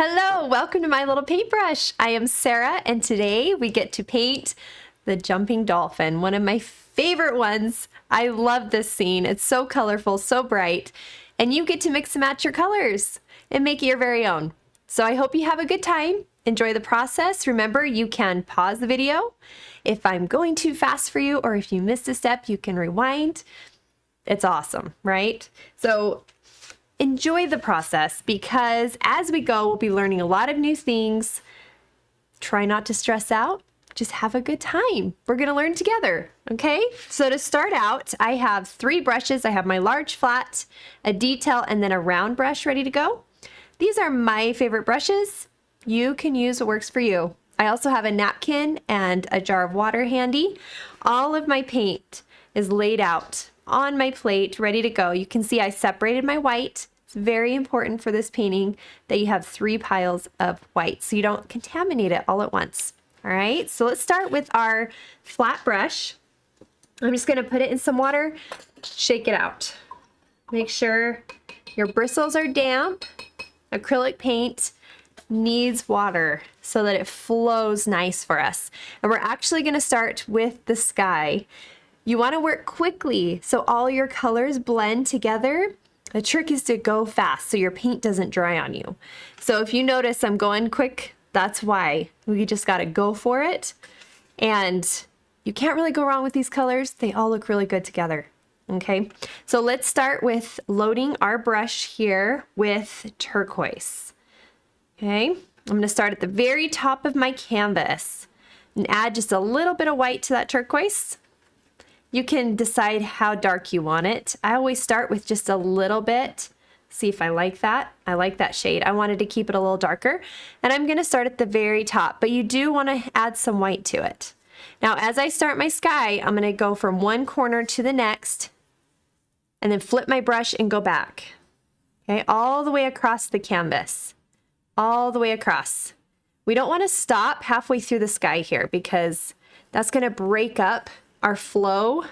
Hello, welcome to my little paintbrush. I am Sarah, and today we get to paint the jumping dolphin, one of my favorite ones. I love this scene. It's so colorful, so bright, and you get to mix and match your colors and make it your very own. So I hope you have a good time. Enjoy the process. Remember, you can pause the video if I'm going too fast for you, or if you missed a step, you can rewind. It's awesome, right? So enjoy the process, because as we go, we'll be learning a lot of new things. Try not to stress out. Just have a good time. We're going to learn together, okay? So to start out, I have 3 brushes. I have my large flat, a detail, and then a round brush ready to go. These are my favorite brushes. You can use what works for you. I also have a napkin and a jar of water handy. All of my paint is laid out on my plate, ready to go. You can see I separated my white. It's very important for this painting that you have 3 piles of white so you don't contaminate it all at once. All right, so let's start with our flat brush. I'm just gonna put it in some water, shake it out. Make sure your bristles are damp. Acrylic paint needs water so that it flows nice for us. And we're actually gonna start with the sky. You want to work quickly so all your colors blend together. The trick is to go fast so your paint doesn't dry on you. So if you notice I'm going quick, that's why. We just got to go for it. And you can't really go wrong with these colors. They all look really good together. Okay, so let's start with loading our brush here with turquoise. Okay, I'm going to start at the very top of my canvas and add just a little bit of white to that turquoise. You can decide how dark you want it. I always start with just a little bit. See if I like that. I like that shade. I wanted to keep it a little darker. And I'm going to start at the very top, but you do want to add some white to it. Now, as I start my sky, I'm going to go from one corner to the next and then flip my brush and go back. Okay, all the way across the canvas. All the way across. We don't want to stop halfway through the sky here because that's going to break up our flow,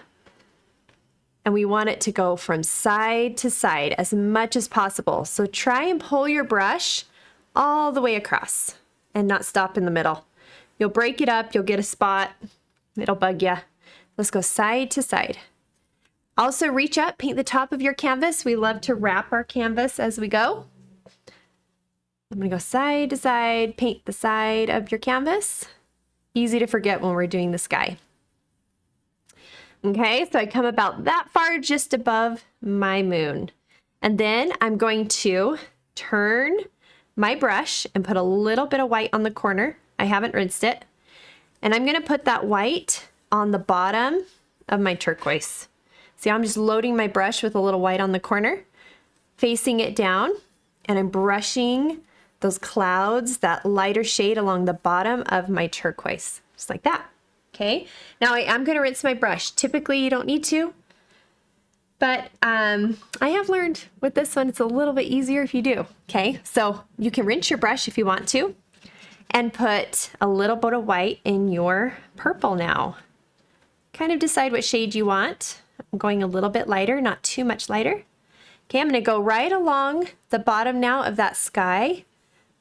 and we want it to go from side to side as much as possible. So try and pull your brush all the way across and not stop in the middle. You'll break it up, you'll get a spot, it'll bug you. Let's go side to side. Also reach up, paint the top of your canvas. We love to wrap our canvas as we go. I'm gonna go side to side, paint the side of your canvas. Easy to forget when we're doing the sky. Okay, so I come about that far just above my moon. And then I'm going to turn my brush and put a little bit of white on the corner. I haven't rinsed it. And I'm gonna put that white on the bottom of my turquoise. See, I'm just loading my brush with a little white on the corner, facing it down, and I'm brushing those clouds, that lighter shade along the bottom of my turquoise, just like that. Okay, now I'm going to rinse my brush. Typically you don't need to, but I have learned with this one it's a little bit easier if you do. Okay, so you can rinse your brush if you want to and put a little bit of white in your purple now. Kind of decide what shade you want. I'm going a little bit lighter, not too much lighter. Okay, I'm going to go right along the bottom now of that sky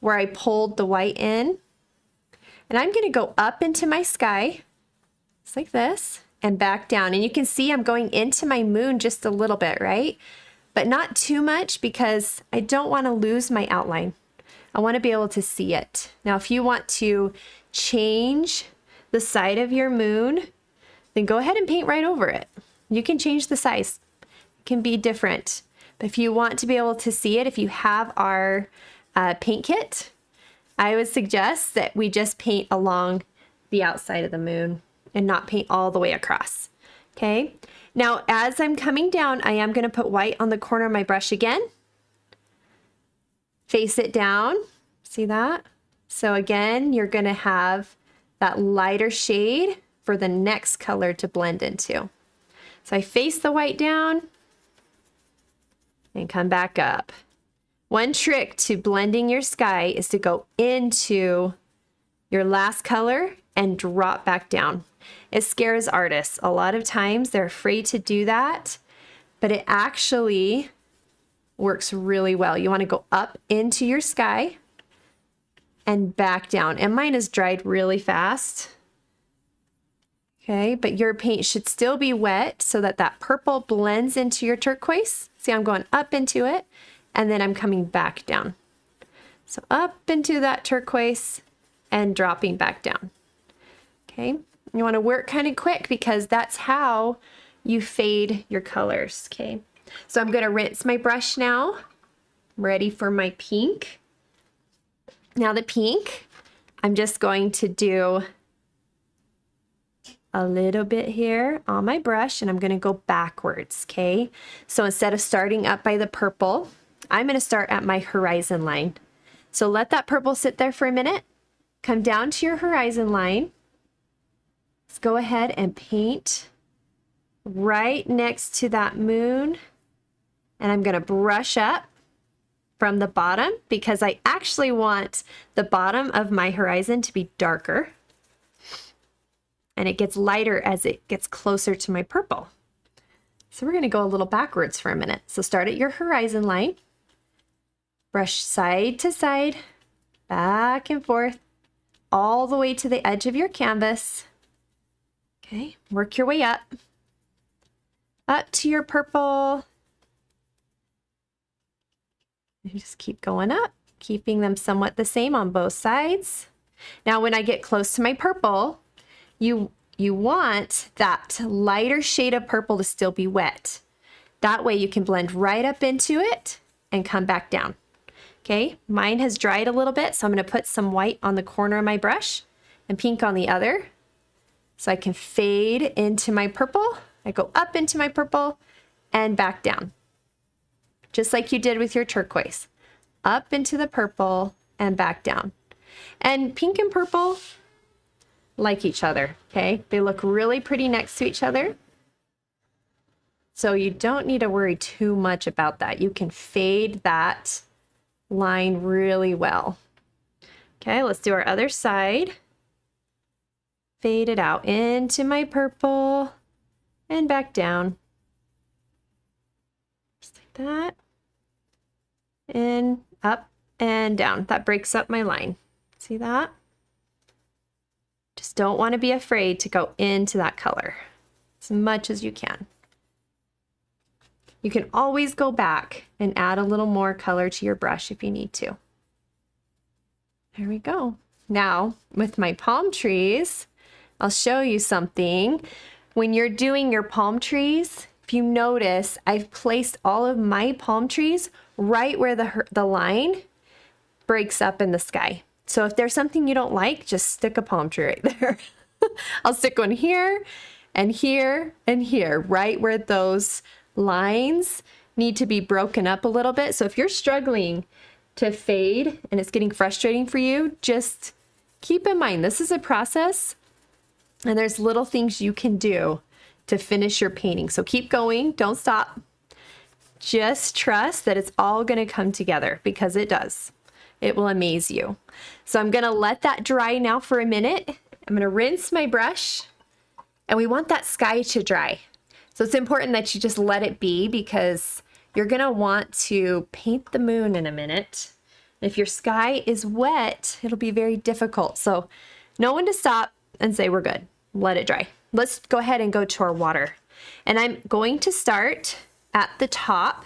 where I pulled the white in, and I'm going to go up into my sky. Just like this, and back down. And you can see I'm going into my moon just a little bit, right? But not too much because I don't want to lose my outline. I want to be able to see it. Now, if you want to change the side of your moon, then go ahead and paint right over it. You can change the size. It can be different. But if you want to be able to see it, if you have our paint kit, I would suggest that we just paint along the outside of the moon and not paint all the way across. Okay, now as I'm coming down, I am going to put white on the corner of my brush again. Face it down, see that? So again, you're going to have that lighter shade for the next color to blend into. So I face the white down and come back up. One trick to blending your sky is to go into your last color and drop back down. It scares artists. A lot of times they're afraid to do that, but it actually works really well. You want to go up into your sky and back down. And mine is dried really fast. Okay, but your paint should still be wet so that that purple blends into your turquoise. See, I'm going up into it and then I'm coming back down. So up into that turquoise and dropping back down. Okay, you want to work kind of quick because that's how you fade your colors. Okay, so I'm going to rinse my brush now. I'm ready for my pink. Now the pink, I'm just going to do a little bit here on my brush and I'm going to go backwards, okay? So instead of starting up by the purple, I'm going to start at my horizon line. So let that purple sit there for a minute. Come down to your horizon line. Let's go ahead and paint right next to that moon. And I'm going to brush up from the bottom because I actually want the bottom of my horizon to be darker. And it gets lighter as it gets closer to my purple. So we're going to go a little backwards for a minute. So start at your horizon line. Brush side to side, back and forth, all the way to the edge of your canvas. Okay, work your way up to your purple. You just keep going up, keeping them somewhat the same on both sides. Now, when I get close to my purple, you want that lighter shade of purple to still be wet. That way you can blend right up into it and come back down. Okay, mine has dried a little bit, so I'm going to put some white on the corner of my brush and pink on the other. So I can fade into my purple. I go up into my purple and back down. Just like you did with your turquoise. Up into the purple and back down. And pink and purple like each other, okay? They look really pretty next to each other. So you don't need to worry too much about that. You can fade that line really well. Okay, let's do our other side. Fade it out into my purple and back down. Just like that. And up and down. That breaks up my line. See that? Just don't want to be afraid to go into that color as much as you can. You can always go back and add a little more color to your brush if you need to. There we go. Now, with my palm trees, I'll show you something. When you're doing your palm trees, if you notice, I've placed all of my palm trees right where the line breaks up in the sky. So if there's something you don't like, just stick a palm tree right there. I'll stick one here and here and here, right where those lines need to be broken up a little bit. So if you're struggling to fade and it's getting frustrating for you, just keep in mind, this is a process and there's little things you can do to finish your painting. So keep going, don't stop. Just trust that it's all going to come together because it does. It will amaze you. So I'm going to let that dry now for a minute. I'm going to rinse my brush and we want that sky to dry. So it's important that you just let it be because you're going to want to paint the moon in a minute. If your sky is wet, it'll be very difficult. So know when to stop and say we're good. Let it dry. Let's go ahead and go to our water. And I'm going to start at the top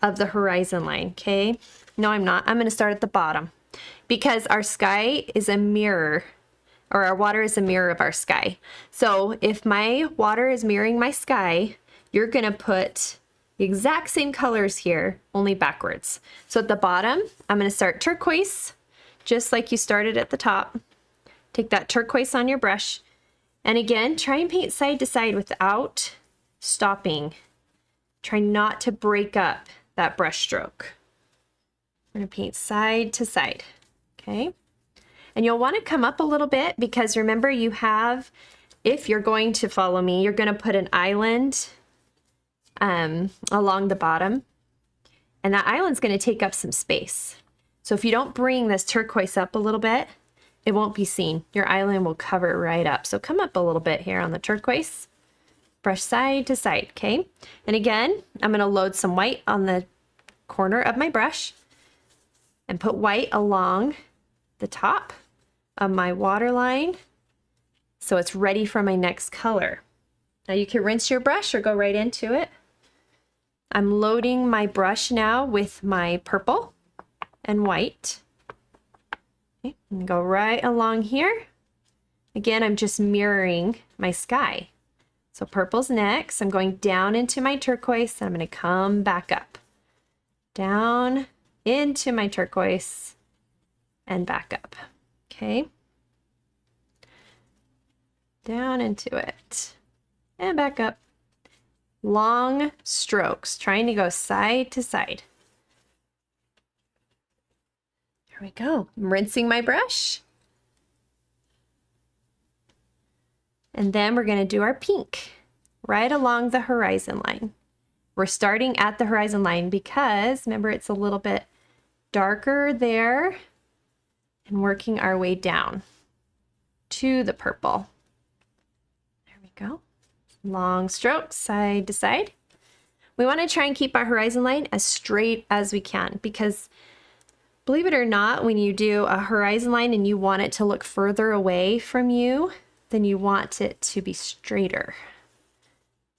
of the horizon line, okay? No, I'm not. I'm going to start at the bottom because our sky is a mirror, or our water is a mirror of our sky. So if my water is mirroring my sky, you're going to put the exact same colors here, only backwards. So at the bottom, I'm going to start turquoise, just like you started at the top. Take that turquoise on your brush. And again, try and paint side to side without stopping. Try not to break up that brush stroke. I'm going to paint side to side, okay? And you'll want to come up a little bit because remember you have, if you're going to follow me, you're going to put an island along the bottom. And that island's going to take up some space. So if you don't bring this turquoise up a little bit, it won't be seen. Your island will cover it right up. So come up a little bit here on the turquoise. Brush side to side, okay? And again, I'm going to load some white on the corner of my brush and put white along the top of my water line so it's ready for my next color. Now you can rinse your brush or go right into it. I'm loading my brush now with my purple and white. Okay, and go right along here. Again, I'm just mirroring my sky. So purple's next. I'm going down into my turquoise and I'm going to come back up. Down into my turquoise and back up. Okay. Down into it and back up. Long strokes, trying to go side to side. There we go. I'm rinsing my brush. And then we're going to do our pink right along the horizon line. We're starting at the horizon line because remember it's a little bit darker there and working our way down to the purple. There we go. Long strokes side to side. We want to try and keep our horizon line as straight as we can because believe it or not, when you do a horizon line and you want it to look further away from you, then you want it to be straighter.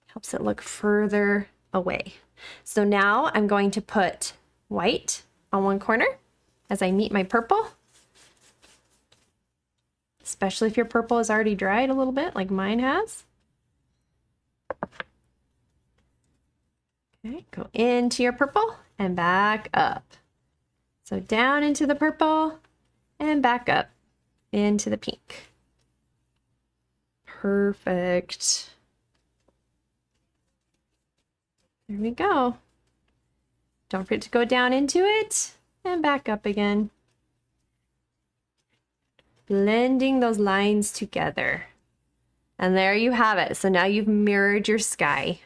Helps it look further away. So now I'm going to put white on one corner as I meet my purple. Especially if your purple is already dried a little bit like mine has. Okay, go into your purple and back up. So down into the purple and back up into the pink. Perfect. There we go. Don't forget to go down into it and back up again. Blending those lines together. And there you have it. So now you've mirrored your sky.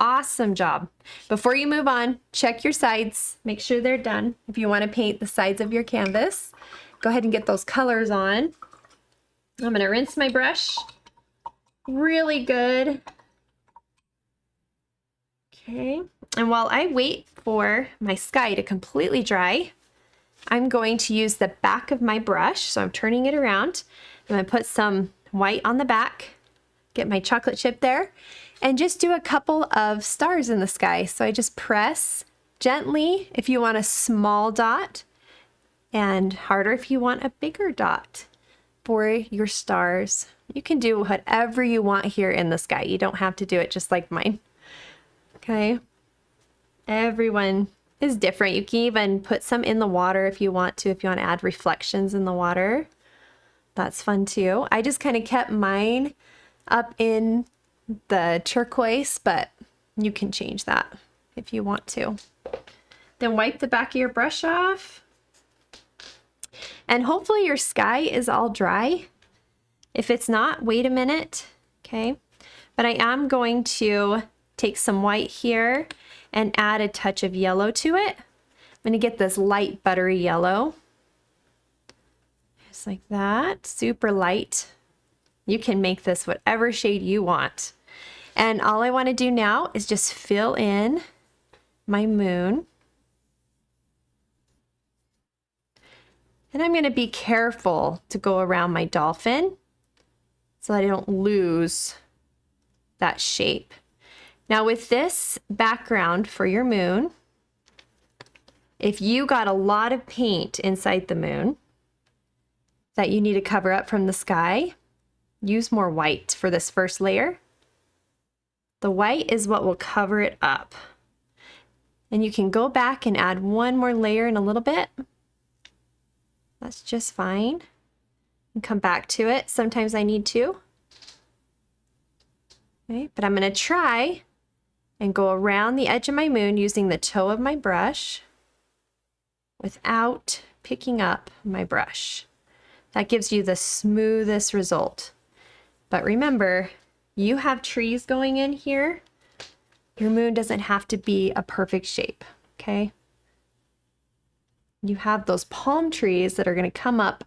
Awesome job. Before you move on, check your sides. Make sure they're done. If you want to paint the sides of your canvas, go ahead and get those colors on. I'm going to rinse my brush really good. Okay. And while I wait for my sky to completely dry, I'm going to use the back of my brush. So I'm turning it around. I'm going to put some white on the back, get my chocolate chip there, and just do a couple of stars in the sky. So I just press gently if you want a small dot and harder if you want a bigger dot for your stars. You can do whatever you want here in the sky. You don't have to do it just like mine. Okay. Everyone is different. You can even put some in the water if you want to add reflections in the water. That's fun too. I just kind of kept mine up in the turquoise, but you can change that if you want to. Then wipe the back of your brush off. And hopefully your sky is all dry. If it's not, wait a minute, okay? But I am going to take some white here and add a touch of yellow to it. I'm gonna get this light buttery yellow. Just like that, super light. You can make this whatever shade you want. And all I wanna do now is just fill in my moon. And I'm gonna be careful to go around my dolphin so that I don't lose that shape. Now with this background for your moon, if you got a lot of paint inside the moon that you need to cover up from the sky, use more white for this first layer. The white is what will cover it up. And you can go back and add one more layer in a little bit. That's just fine. And come back to it. Sometimes I need to. Okay, but I'm going to try and go around the edge of my moon using the toe of my brush without picking up my brush. That gives you the smoothest result. But remember, you have trees going in here. Your moon doesn't have to be a perfect shape, okay? You have those palm trees that are going to come up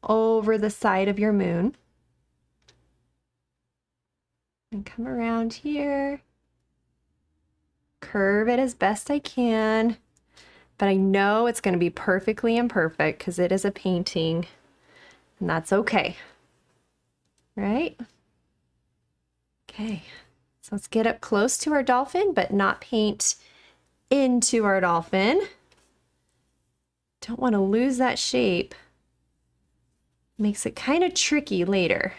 over the side of your moon. And come around here. Curve it as best I can. but I know it's going to be perfectly imperfect because it is a painting, and that's okay. Right? Okay, so let's get up close to our dolphin, but not paint into our dolphin. Don't want to lose that shape. Makes it kind of tricky later.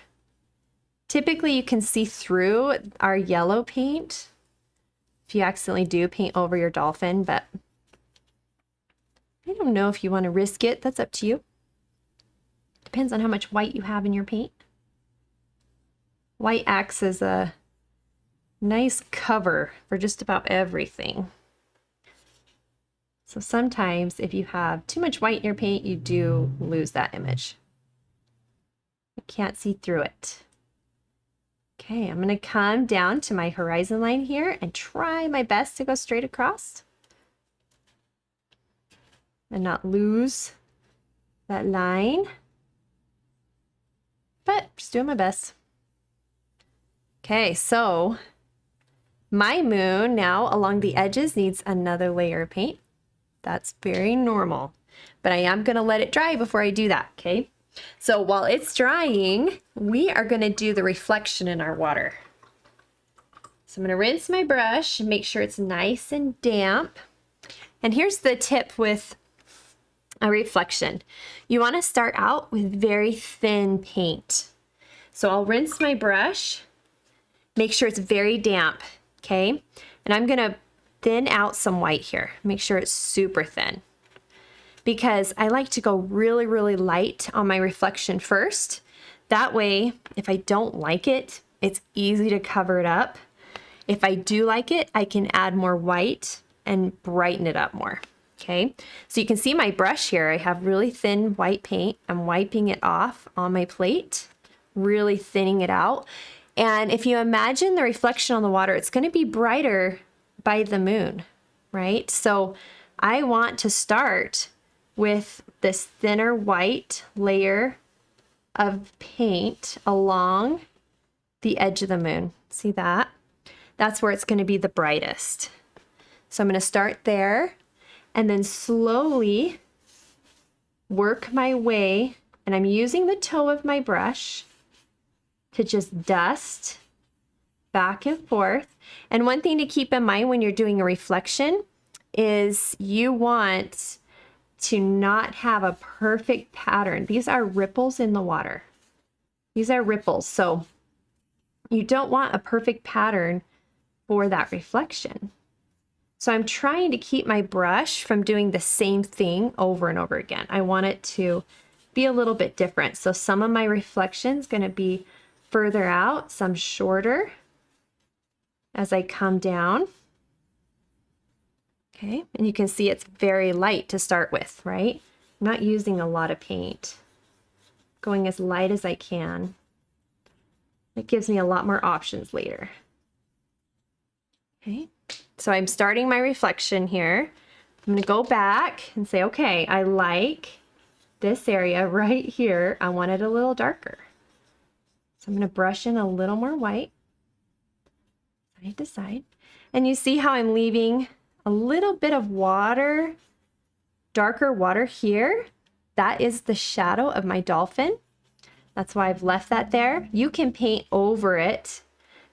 Typically you can see through our yellow paint if you accidentally do paint over your dolphin, but I don't know if you want to risk it. That's up to you. Depends on how much white you have in your paint. White acts as a nice cover for just about everything. So sometimes if you have too much white in your paint, you do lose that image. You can't see through it. Okay, I'm going to come down to my horizon line here and try my best to go straight across and not lose that line, but just doing my best. Okay, so my moon now along the edges needs another layer of paint. That's very normal, but I am going to let it dry before I do that, okay? So while it's drying, we are going to do the reflection in our water. So I'm going to rinse my brush and make sure it's nice and damp. And here's the tip with a reflection. You want to start out with very thin paint. So I'll rinse my brush, make sure it's very damp, okay? And I'm going to thin out some white here. Make sure it's super thin, because I like to go really, really light on my reflection first. That way, if I don't like it, it's easy to cover it up. If I do like it, I can add more white and brighten it up more, okay? So you can see my brush here. I have really thin white paint. I'm wiping it off on my plate, really thinning it out. And if you imagine the reflection on the water, it's gonna be brighter by the moon, right? So I want to start with this thinner white layer of paint along the edge of the moon. See that? That's where it's going to be the brightest. So I'm going to start there and then slowly work my way, and I'm using the toe of my brush to just dust back and forth. And one thing to keep in mind when you're doing a reflection is you want to not have a perfect pattern. These are ripples in the water. These are ripples. So you don't want a perfect pattern for that reflection. So I'm trying to keep my brush from doing the same thing over and over again. I want it to be a little bit different. So some of my reflections going to be further out, some shorter as I come down. Okay, and you can see it's very light to start with, right? I'm not using a lot of paint. Going as light as I can. It gives me a lot more options later. Okay, so I'm starting my reflection here. I'm gonna go back and say, okay, I like this area right here. I want it a little darker. So I'm gonna brush in a little more white, side to side. And you see how I'm leaving a little bit of water, darker water here. That is the shadow of my dolphin. That's why I've left that there. You can paint over it.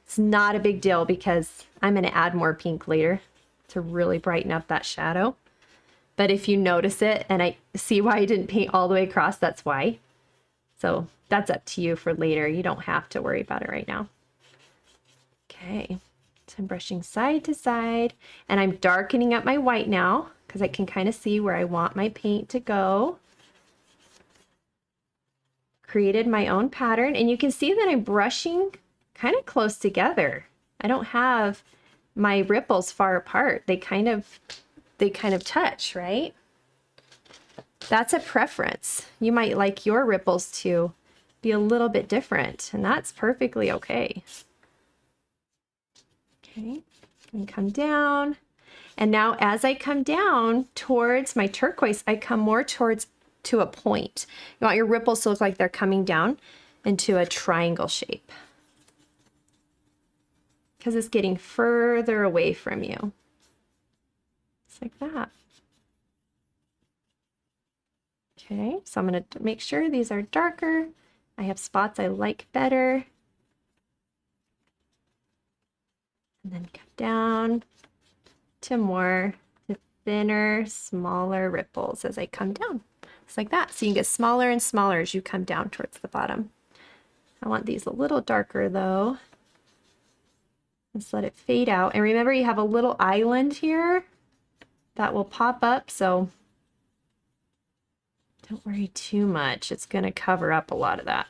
It's not a big deal because I'm going to add more pink later to really brighten up that shadow. But if you notice it, and I see why I didn't paint all the way across, that's why. So that's up to you for later. You don't have to worry about it right now. Okay. So I'm brushing side to side, and I'm darkening up my white now because I can kind of see where I want my paint to go. Created my own pattern, and you can see that I'm brushing kind of close together. I don't have my ripples far apart. They kind of touch, right? That's a preference. You might like your ripples to be a little bit different, and that's perfectly okay. Okay, and come down. And now as I come down towards my turquoise, I come more towards to a point. You want your ripples to look like they're coming down into a triangle shape, because it's getting further away from you. Just like that. Okay, so I'm going to make sure these are darker. I have spots I like better. And then come down to more, to thinner, smaller ripples as I come down. Just like that. So you can get smaller and smaller as you come down towards the bottom. I want these a little darker though. Just let it fade out. And remember, you have a little island here that will pop up, so don't worry too much. It's going to cover up a lot of that.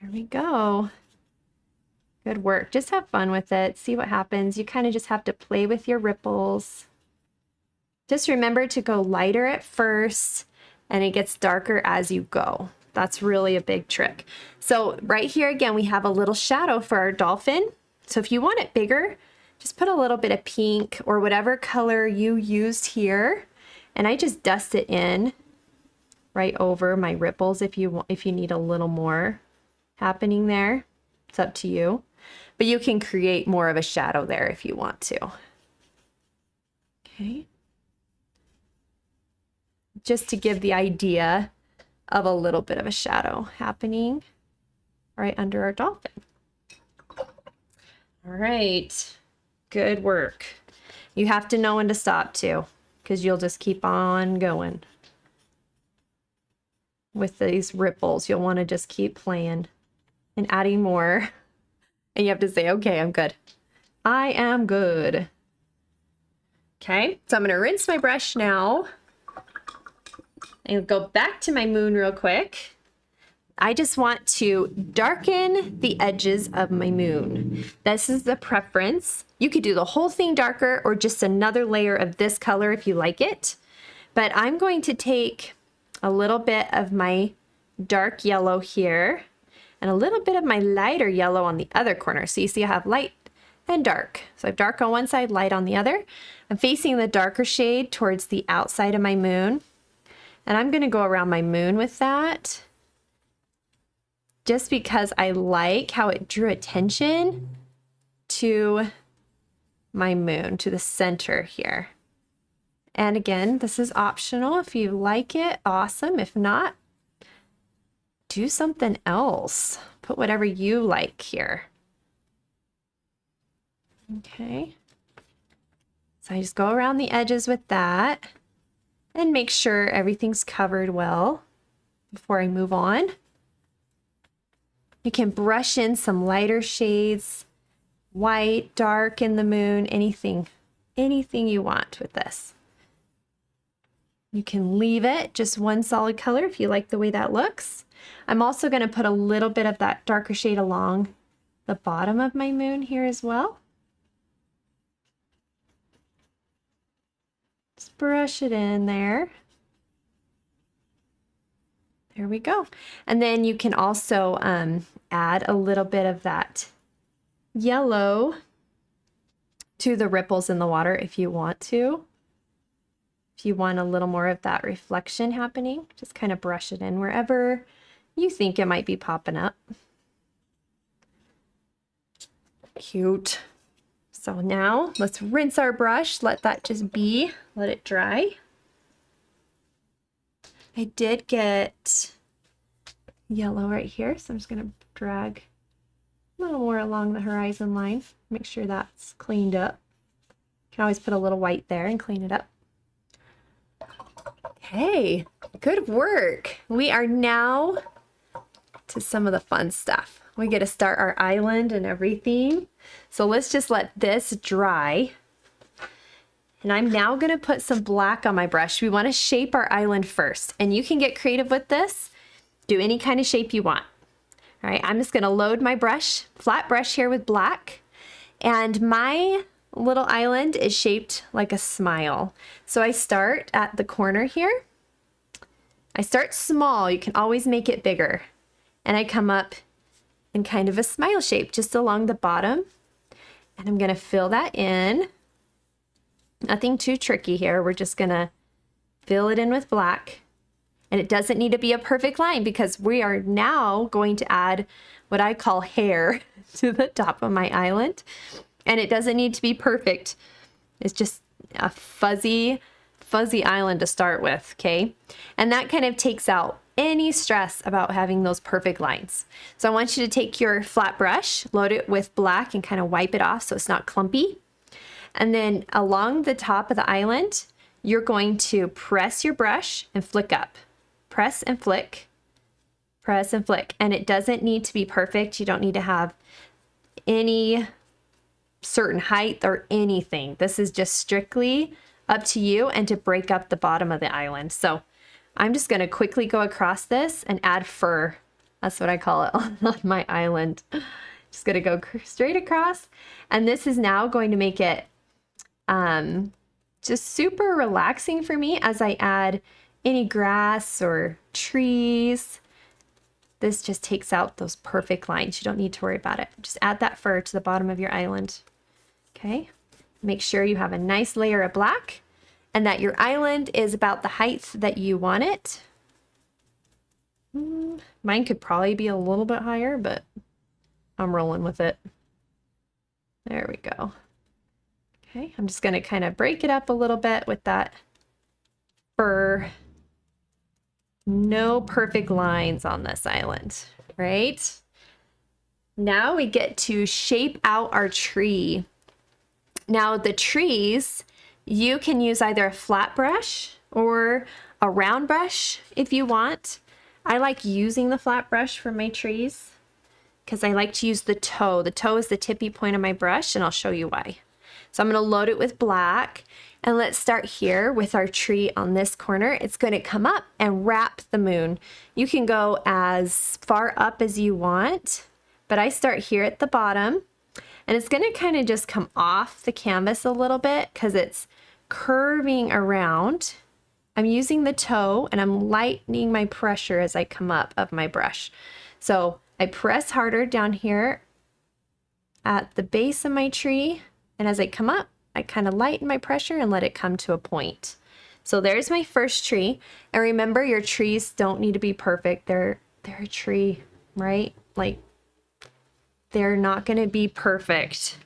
There we go. Good work. Just have fun with it. See what happens. You kind of just have to play with your ripples. Just remember to go lighter at first, and it gets darker as you go. That's really a big trick. So right here again, we have a little shadow for our dolphin. So if you want it bigger, just put a little bit of pink or whatever color you used here, and I just dust it in right over my ripples if you need a little more happening there. It's up to you, but you can create more of a shadow there if you want to. Okay, just to give the idea of a little bit of a shadow happening right under our dolphin. All right, good work. You have to know when to stop too, because you'll just keep on going with these ripples. You'll want to just keep playing and adding more. And you have to say, okay, I'm good. I am good. Okay, so I'm going to rinse my brush now and go back to my moon real quick. I just want to darken the edges of my moon. This is the preference. You could do the whole thing darker or just another layer of this color if you like it. But I'm going to take a little bit of my dark yellow here and a little bit of my lighter yellow on the other corner. So you see I have light and dark. So I have dark on one side, light on the other. I'm facing the darker shade towards the outside of my moon. And I'm going to go around my moon with that, just because I like how it drew attention to my moon, to the center here. And again, this is optional. If you like it, awesome. If not, do something else. Put whatever you like here. Okay. So I just go around the edges with that and make sure everything's covered well before I move on. You can brush in some lighter shades, white, dark in the moon, anything you want with this. You can leave it just one solid color if you like the way that looks. I'm also going to put a little bit of that darker shade along the bottom of my moon here as well. Just brush it in there. There we go. And then you can also add a little bit of that yellow to the ripples in the water if you want to. If you want a little more of that reflection happening, just kind of brush it in wherever you think it might be popping up. Cute. So now let's rinse our brush, let that just be, let it dry. I did get yellow right here, so I'm just going to drag a little more along the horizon line. Make sure that's cleaned up. You can always put a little white there and clean it up. Okay, good work. We are now to some of the fun stuff. We get to start our island and everything. So let's just let this dry. And I'm now going to put some black on my brush. We want to shape our island first, and you can get creative with this. Do any kind of shape you want. All right, I'm just going to load my brush, flat brush here with black, and my little island is shaped like a smile. So I start at the corner here. I start small. You can always make it bigger. And I come up in kind of a smile shape just along the bottom. And I'm going to fill that in. Nothing too tricky here. We're just going to fill it in with black. And it doesn't need to be a perfect line because we are now going to add what I call hair to the top of my island. And it doesn't need to be perfect. It's just a fuzzy fuzzy island to start with, okay? And that kind of takes out any stress about having those perfect lines. So I want you to take your flat brush, load it with black, and kind of wipe it off so it's not clumpy. And then along the top of the island, you're going to press your brush and flick up. Press and flick. Press and flick. And it doesn't need to be perfect. You don't need to have any certain height or anything. This is just strictly up to you and to break up the bottom of the island. So I'm just going to quickly go across this and add fur. That's what I call it on my island. Just going to go straight across. And this is now going to make it just super relaxing for me as I add any grass or trees. This just takes out those perfect lines. You don't need to worry about it. Just add that fur to the bottom of your island. Okay. Make sure you have a nice layer of black and that your island is about the height that you want it. Mine could probably be a little bit higher, but I'm rolling with it. There we go. Okay, I'm just going to kind of break it up a little bit with that fur. No perfect lines on this island, right? Now we get to shape out our tree. Now the trees, you can use either a flat brush or a round brush if you want. I like using the flat brush for my trees because I like to use the toe. The toe is the tippy point of my brush, and I'll show you why. So I'm going to load it with black, and let's start here with our tree on this corner. It's going to come up and wrap the moon. You can go as far up as you want, but I start here at the bottom, and it's going to kind of just come off the canvas a little bit because it's curving around. I'm using the toe, and I'm lightening my pressure as I come up of my brush. So I press harder down here at the base of my tree, and as I come up, I kind of lighten my pressure and let it come to a point. So there's my first tree. And remember, your trees don't need to be perfect. They're a tree, right? Like, they're not going to be perfect.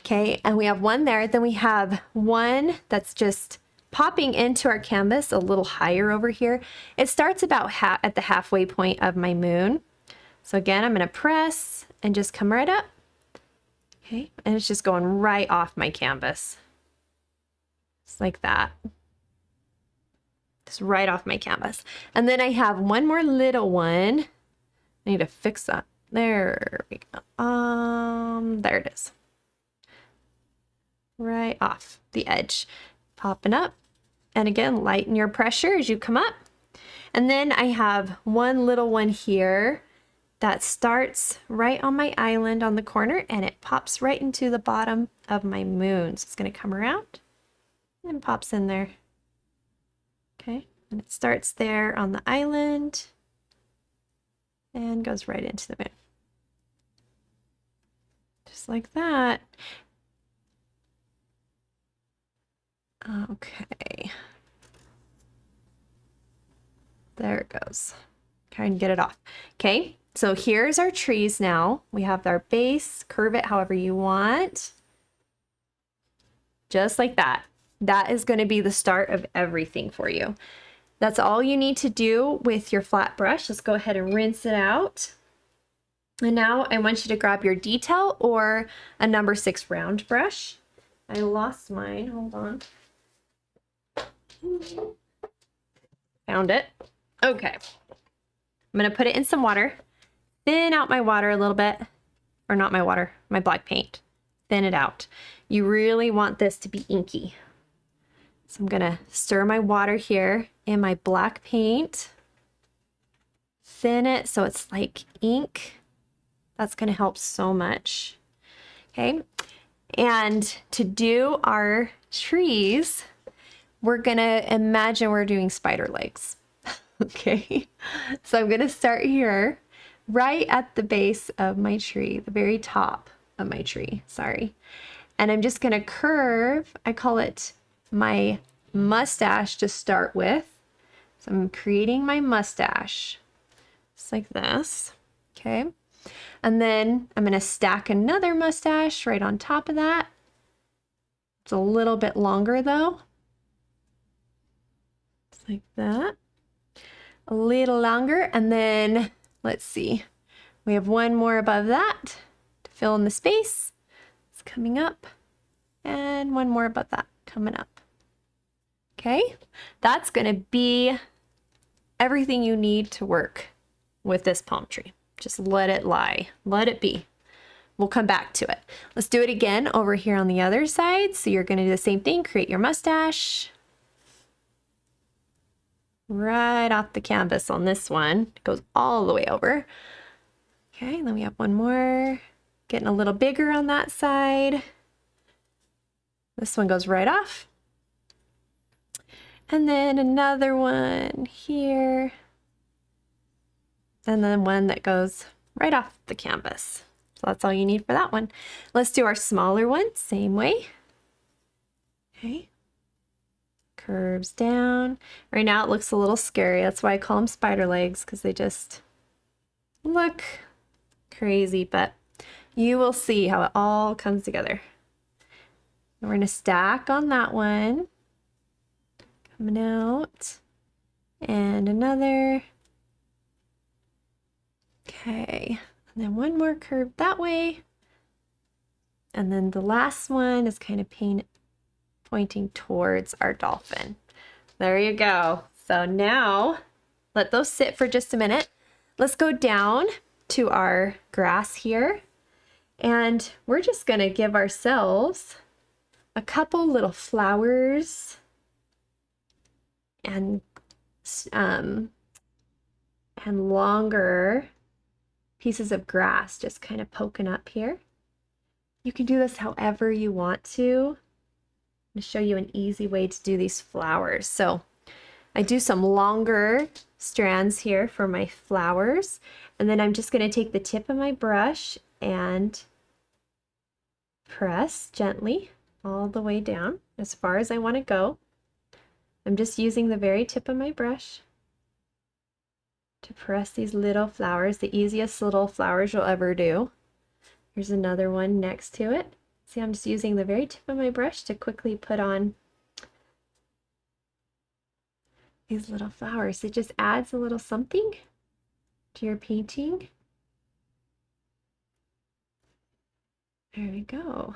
Okay, and we have one there. Then we have one that's just popping into our canvas a little higher over here. It starts about at the halfway point of my moon. So again, I'm going to press and just come right up. Okay, and it's just going right off my canvas. Just like that. Just right off my canvas. And then I have one more little one. I need to fix that. There we go. There it is. Right off the edge. Popping up. And again, lighten your pressure as you come up. And then I have one little one here that starts right on my island on the corner, and it pops right into the bottom of my moon. So it's going to come around and pops in there. Okay, and it starts there on the island and goes right into the moon. Just like that. Okay. There it goes. Try and get it off. Okay. So here's our trees now. We have our base, curve it however you want. Just like that. That is going to be the start of everything for you. That's all you need to do with your flat brush. Let's go ahead and rinse it out. And now I want you to grab your detail or a number 6 round brush. I lost mine. Hold on. Found it. Okay. I'm going to put it in some water. Thin out my water a little bit, or not my water, my black paint. Thin it out. You really want this to be inky. So I'm gonna stir my water here in my black paint. Thin it so it's like ink. That's gonna help so much. Okay, and to do our trees, we're gonna imagine we're doing spider legs. Okay, so I'm gonna start here. Right at the base of my tree, the very top of my tree, sorry. And I'm just gonna curve, I call it my mustache to start with. So I'm creating my mustache, just like this, okay? And then I'm gonna stack another mustache right on top of that. It's a little bit longer though. like that. A little longer, and then let's see. We have one more above that to fill in the space. It's coming up, and one more above that coming up. Okay, that's gonna be everything you need to work with this palm tree. Just let it lie, let it be. We'll come back to it. Let's do it again over here on the other side. So you're gonna do the same thing, create your mustache. Right off the canvas on this one. It goes all the way over. Okay, and then we have one more. Getting a little bigger on that side. This one goes right off. And then another one here. And then one that goes right off the canvas. So that's all you need for that one. Let's do our smaller one, same way. Okay. Curves down. Right now it looks a little scary. That's why I call them spider legs, because they just look crazy, but you will see how it all comes together. We're going to stack on that one. Coming out. And another. Okay. And then one more curve that way. And then the last one is kind of pointing towards our dolphin. There you go. So now let those sit for just a minute. Let's go down to our grass here. And we're just going to give ourselves a couple little flowers and longer pieces of grass just kind of poking up here. You can do this however you want to. I'm going to show you an easy way to do these flowers. So I do some longer strands here for my flowers, and then I'm just going to take the tip of my brush and press gently all the way down as far as I want to go. I'm just using the very tip of my brush to press these little flowers, the easiest little flowers you'll ever do. Here's another one next to it. See, I'm just using the very tip of my brush to quickly put on these little flowers. It just adds a little something to your painting. There we go.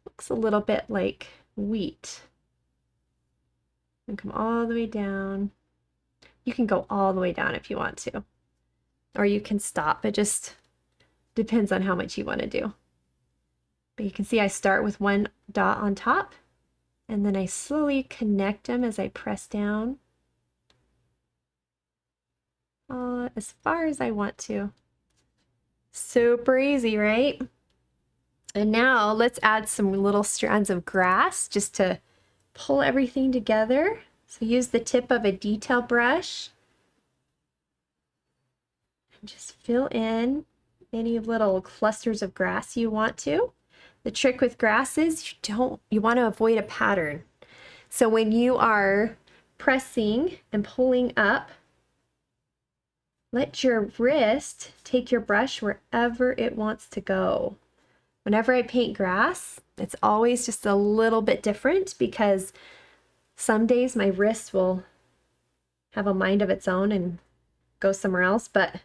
Looks a little bit like wheat. And come all the way down. You can go all the way down if you want to, or you can stop. It just depends on how much you want to do. But you can see I start with one dot on top, and then I slowly connect them as I press down as far as I want to. Super easy, right? And now let's add some little strands of grass just to pull everything together. So use the tip of a detail brush and just fill in any little clusters of grass you want to. The trick with grass is you want to avoid a pattern. So when you are pressing and pulling up, let your wrist take your brush wherever it wants to go. Whenever I paint grass, it's always just a little bit different because some days my wrist will have a mind of its own and go somewhere else, but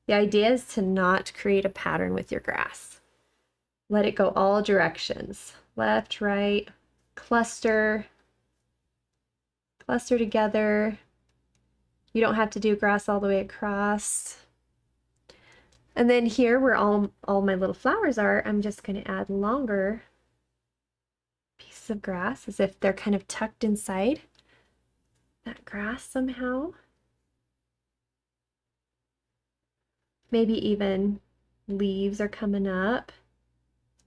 the idea is to not create a pattern with your grass. Let it go all directions. Left, right, cluster together. You don't have to do grass all the way across. And then here where all my little flowers are, I'm just going to add longer pieces of grass as if they're kind of tucked inside that grass somehow. Maybe even leaves are coming up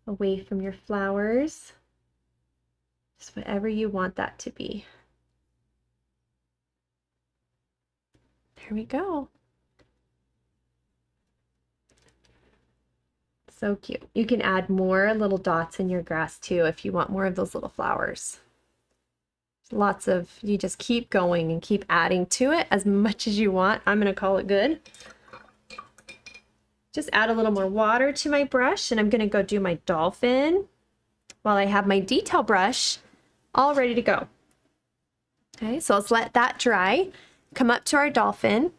away from your flowers. Just whatever you want that to be. There we go. So cute. You can add more little dots in your grass too if you want more of those little flowers. Lots of, you just keep going and keep adding to it as much as you want. I'm going to call it good. Just add a little more water to my brush, and I'm going to go do my dolphin while I have my detail brush all ready to go. Okay, so let's let that dry. Come up to our dolphin,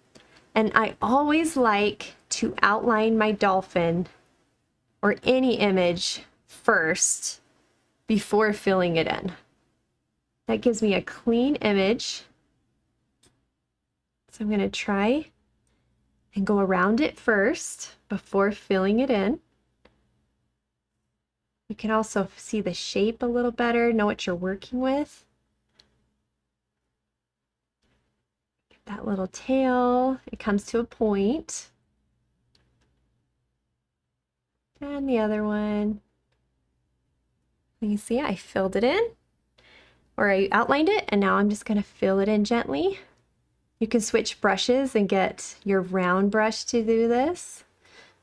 and I always like to outline my dolphin or any image first before filling it in. That gives me a clean image. So I'm going to try and go around it first before filling it in. You can also see the shape a little better, know what you're working with. Get that little tail, it comes to a point. And the other one. You see, I filled it in, or I outlined it, and now I'm just going to fill it in gently. You can switch brushes and get your round brush to do this.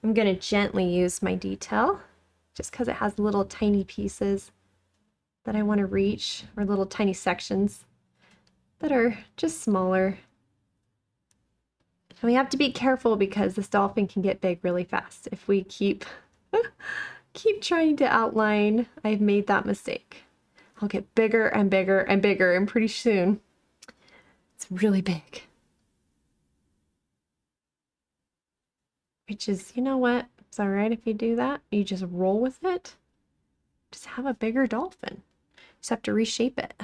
I'm going to gently use my detail, just because it has little tiny pieces that I want to reach, or little tiny sections that are just smaller. And we have to be careful because this dolphin can get big really fast if we keep trying to outline. I've made that mistake. I'll get bigger and bigger and bigger, and pretty soon it's really big. Which is, you know what? It's all right if you do that. You just roll with it. Just have a bigger dolphin. Just have to reshape it.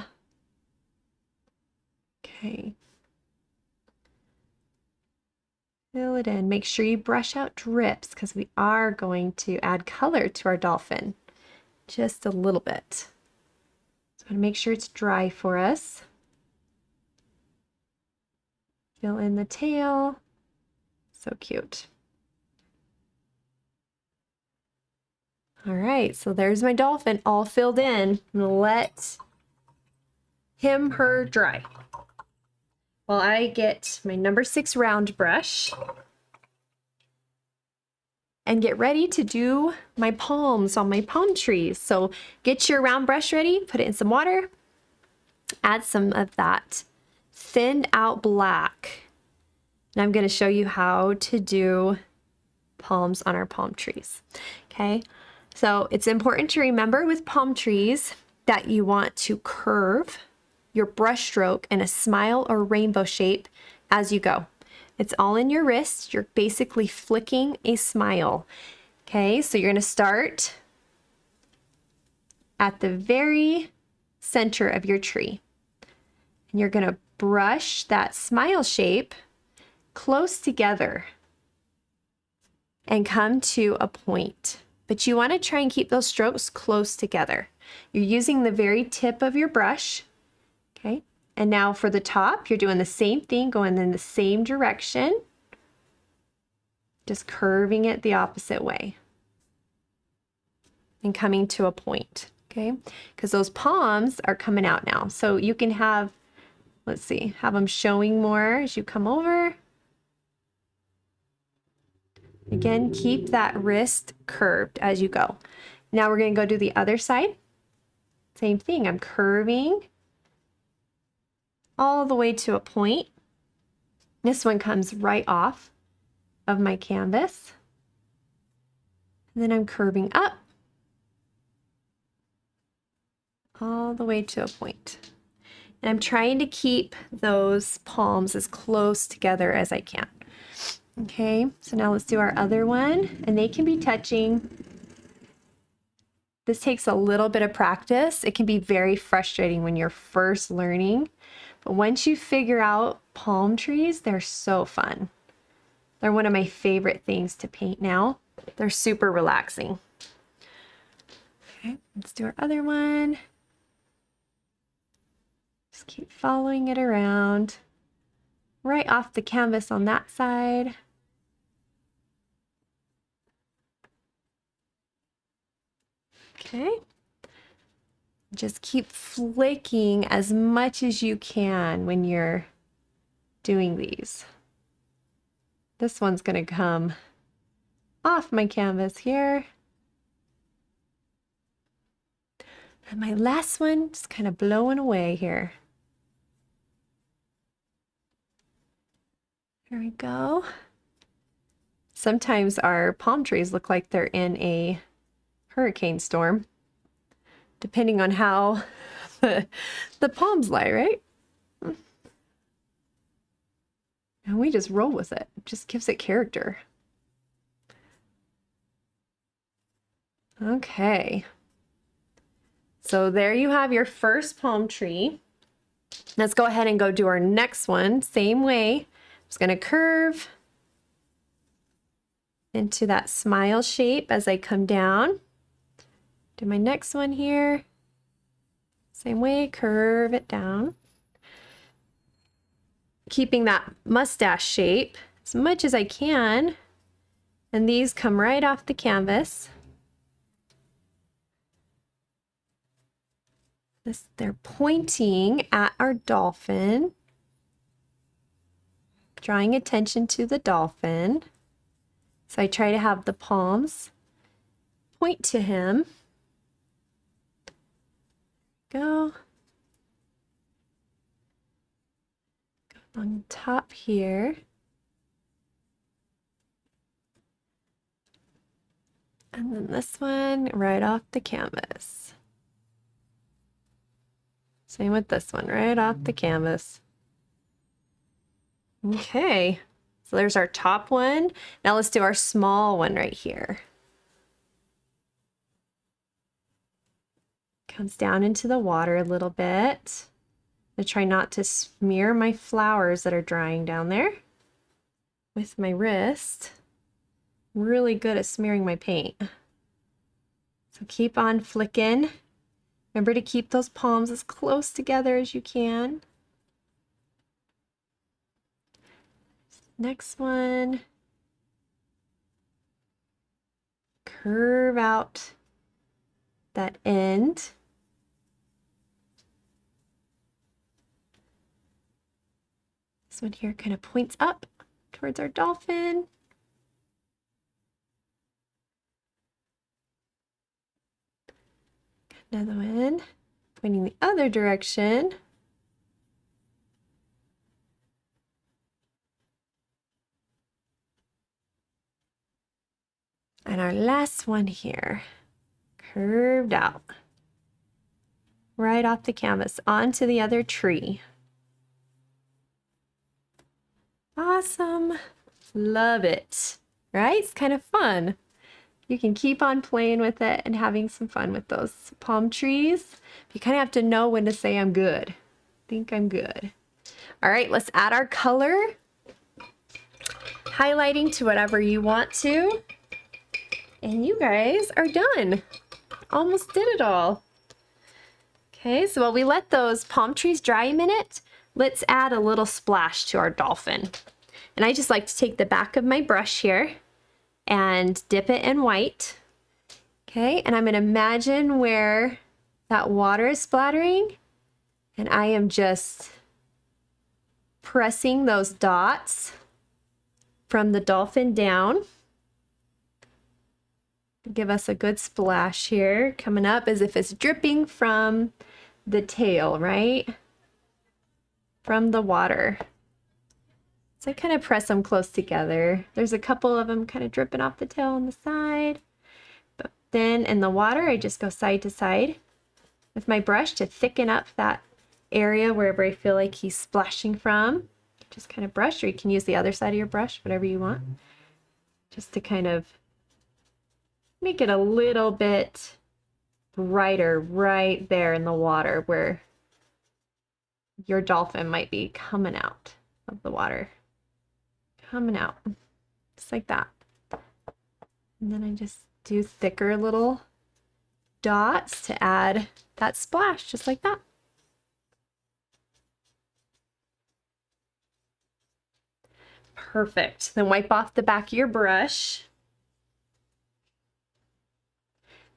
Okay. Fill it in. Make sure you brush out drips because we are going to add color to our dolphin. Just a little bit. So I'm going to make sure it's dry for us. Fill in the tail. So cute. All right, so there's my dolphin all filled in. I'm gonna let her dry. While I get my number 6 round brush and get ready to do my palms on my palm trees. So get your round brush ready, put it in some water, add some of that thinned out black. And I'm gonna show you how to do palms on our palm trees, okay? So it's important to remember with palm trees that you want to curve your brush stroke in a smile or rainbow shape as you go. It's all in your wrist. You're basically flicking a smile. Okay, so you're going to start at the very center of your tree. And you're going to brush that smile shape close together and come to a point. But you want to try and keep those strokes close together. You're using the very tip of your brush, okay? And now for the top, you're doing the same thing, going in the same direction, just curving it the opposite way and coming to a point, okay? Because those palms are coming out now. So you can have, let's see, have them showing more as you come over. Again, keep that wrist curved as you go. Now we're going to go do the other side. Same thing, I'm curving all the way to a point. This one comes right off of my canvas. And then I'm curving up all the way to a point. And I'm trying to keep those palms as close together as I can. Okay, so now let's do our other one, and they can be touching. This takes a little bit of practice. It can be very frustrating when you're first learning, but once you figure out palm trees, they're so fun. They're one of my favorite things to paint now. They're super relaxing. Okay, let's do our other one. Just keep following it around. Right off the canvas on that side. Okay. Just keep flicking as much as you can when you're doing these. This one's going to come off my canvas here. And my last one just kind of blowing away here. There we go. Sometimes our palm trees look like they're in a hurricane storm, depending on how the palms lie, right? And we just roll with it. It just gives it character. Okay. So there you have your first palm tree. Let's go ahead and go do our next one. Same way. I'm just going to curve into that smile shape as I come down. Do my next one here. Same way, curve it down. Keeping that mustache shape as much as I can. And these come right off the canvas. They're pointing at our dolphin, drawing attention to the dolphin. So I try to have the palms point to him. Go on top here. And then this one right off the canvas. Same with this one, right off the canvas. Okay, so there's our top one. Now let's do our small one right here. Comes down into the water a little bit. I try not to smear my flowers that are drying down there with my wrist. I'm really good at smearing my paint. So keep on flicking. Remember to keep those palms as close together as you can. Next one. Curve out that end. This one here kind of points up towards our dolphin. Another one pointing the other direction. And our last one here, curved out, right off the canvas, onto the other tree. Awesome. Love it. Right? It's kind of fun. You can keep on playing with it and having some fun with those palm trees. You kind of have to know when to say I'm good. I think I'm good. All right, let's add our color. Highlighting to whatever you want to. And you guys are done. Almost did it all. Okay, so while we let those palm trees dry a minute, let's add a little splash to our dolphin. And I just like to take the back of my brush here and dip it in white. Okay, and I'm gonna imagine where that water is splattering, and I am just pressing those dots from the dolphin down. Give us a good splash here, coming up as if it's dripping from the tail, right? From the water. So I kind of press them close together. There's a couple of them kind of dripping off the tail on the side. But then in the water, I just go side to side with my brush to thicken up that area wherever I feel like he's splashing from. Just kind of brush, or you can use the other side of your brush, whatever you want. Just to kind of make it a little bit brighter right there in the water where your dolphin might be coming out of the water. Coming out, just like that. And then I just do thicker little dots to add that splash, just like that. Perfect. Then wipe off the back of your brush.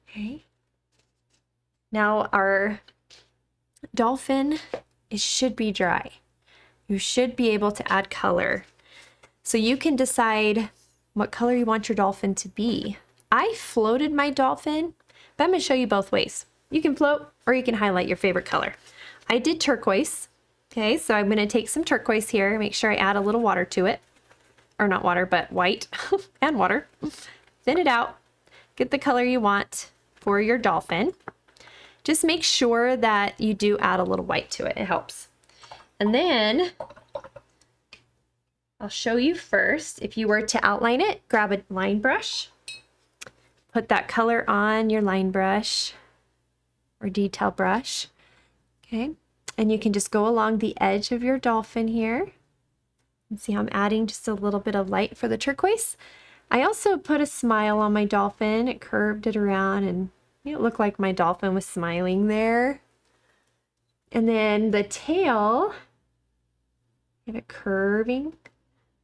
Okay. Now our dolphin, it should be dry. You should be able to add color. So you can decide what color you want your dolphin to be. I floated my dolphin, but I'm going to show you both ways. You can float or you can highlight your favorite color. I did turquoise. Okay, so I'm going to take some turquoise here, make sure I add a little water to it. Or not water, but white and water. Thin it out. Get the color you want for your dolphin. Just make sure that you do add a little white to it. It helps. And then I'll show you first. If you were to outline it, grab a line brush, put that color on your line brush or detail brush, okay? And you can just go along the edge of your dolphin here. And see how I'm adding just a little bit of light for the turquoise. I also put a smile on my dolphin. It curved it around and it looked like my dolphin was smiling there. And then the tail, have it curving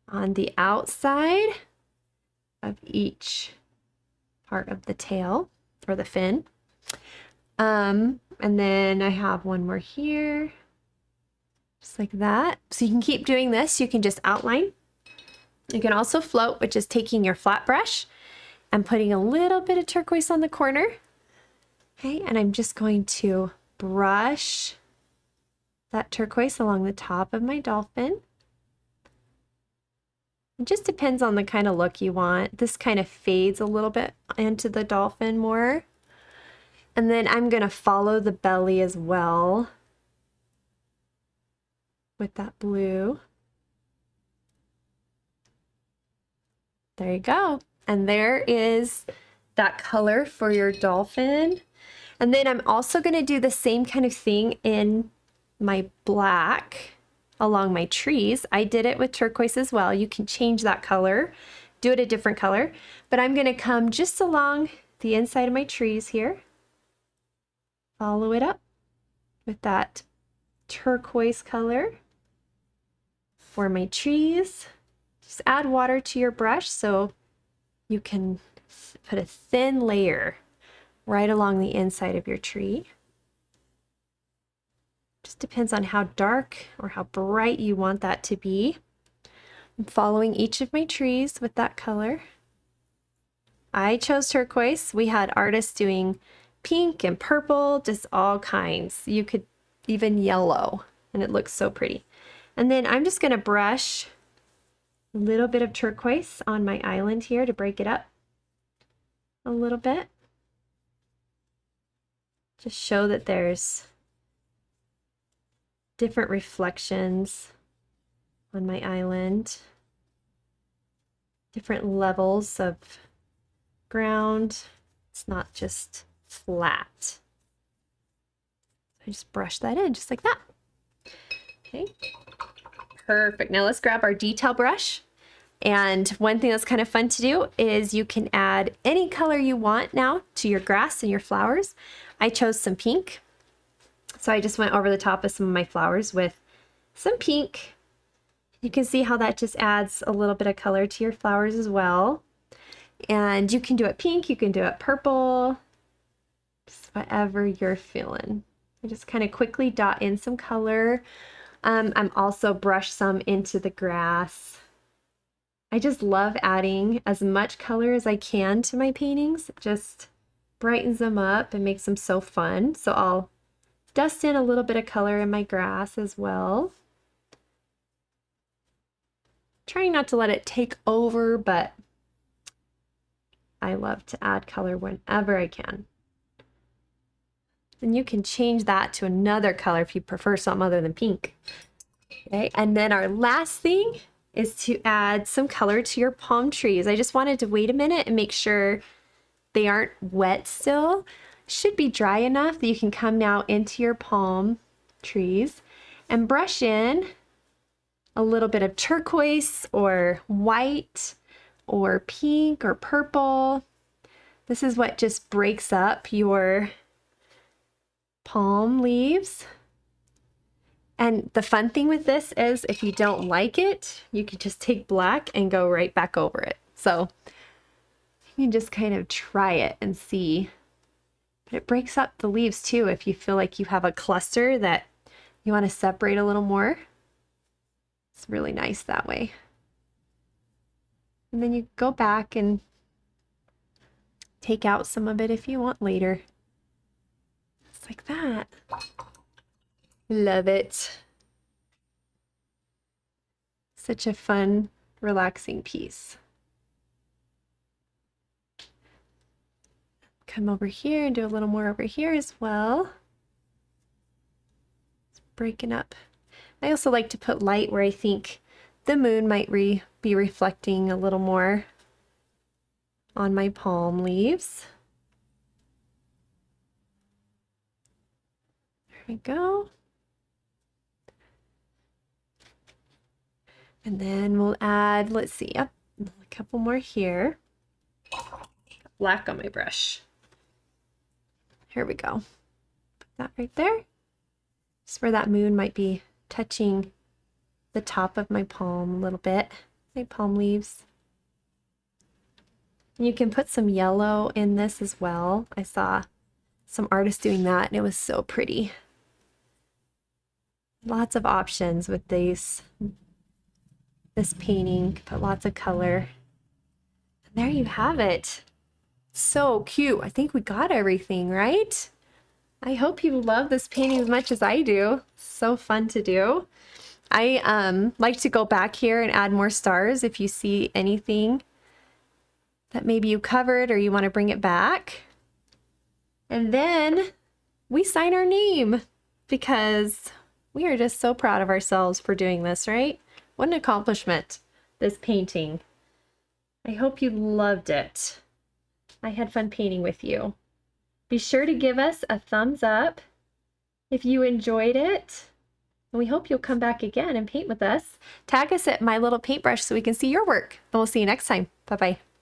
on the outside of each part of the tail or the fin. And then I have one more here, just like that. So you can keep doing this. You can just outline. You can also float, which is taking your flat brush and putting a little bit of turquoise on the corner. Okay, and I'm just going to brush that turquoise along the top of my dolphin. It just depends on the kind of look you want. This kind of fades a little bit into the dolphin more. And then I'm going to follow the belly as well with that blue. There you go. And there is that color for your dolphin. And then I'm also going to do the same kind of thing in my black along my trees. I did it with turquoise as well. You can change that color, do it a different color, but I'm going to come just along the inside of my trees here, follow it up with that turquoise color for my trees. Just add water to your brush so you can put a thin layer right along the inside of your tree. Just depends on how dark or how bright you want that to be. I'm following each of my trees with that color. I chose turquoise. We had artists doing pink and purple, just all kinds. You could even yellow, and it looks so pretty. And then I'm just going to brush a little bit of turquoise on my island here to break it up a little bit. Just show that there's different reflections on my island, different levels of ground. It's not just flat. I just brush that in just like that. Okay, perfect. Now let's grab our detail brush. And one thing that's kind of fun to do is you can add any color you want now to your grass and your flowers. I chose some pink. So I just went over the top of some of my flowers with some pink. You can see how that just adds a little bit of color to your flowers as well. And you can do it pink, you can do it purple, just whatever you're feeling. I just kind of quickly dot in some color. I'm also brush some into the grass. I just love adding as much color as I can to my paintings. It just brightens them up and makes them so fun. So I'll dust in a little bit of color in my grass as well. Trying not to let it take over, but I love to add color whenever I can. And you can change that to another color if you prefer something other than pink. Okay, and then our last thing is to add some color to your palm trees. I just wanted to wait a minute and make sure they aren't wet still. Should be dry enough that you can come now into your palm trees and brush in a little bit of turquoise or white or pink or purple. This is what just breaks up your palm leaves. And the fun thing with this is if you don't like it, you can just take black and go right back over it. So you can just kind of try it and see. But it breaks up the leaves too if you feel like you have a cluster that you want to separate a little more. It's really nice that way. And then you go back and take out some of it if you want later. Just like that. Love it. Such a fun, relaxing piece. Come over here and do a little more over here as well. It's breaking up. I also like to put light where I think the moon might be reflecting a little more on my palm leaves. There we go. And then we'll add, let's see, yep, a couple more here. Black on my brush. Here we go. Put that right there. Just where that moon might be touching the top of my palm a little bit. My palm leaves. And you can put some yellow in this as well. I saw some artists doing that and it was so pretty. Lots of options with this painting. Put lots of color. And there you have it. So cute. I think we got everything, right? I hope you love this painting as much as I do. So fun to do. I like to go back here and add more stars if you see anything that maybe you covered or you want to bring it back. And then we sign our name because we are just so proud of ourselves for doing this, right? What an accomplishment, this painting. I hope you loved it. I had fun painting with you. Be sure to give us a thumbs up if you enjoyed it. And we hope you'll come back again and paint with us. Tag us at My Little Paintbrush so we can see your work. And we'll see you next time. Bye-bye.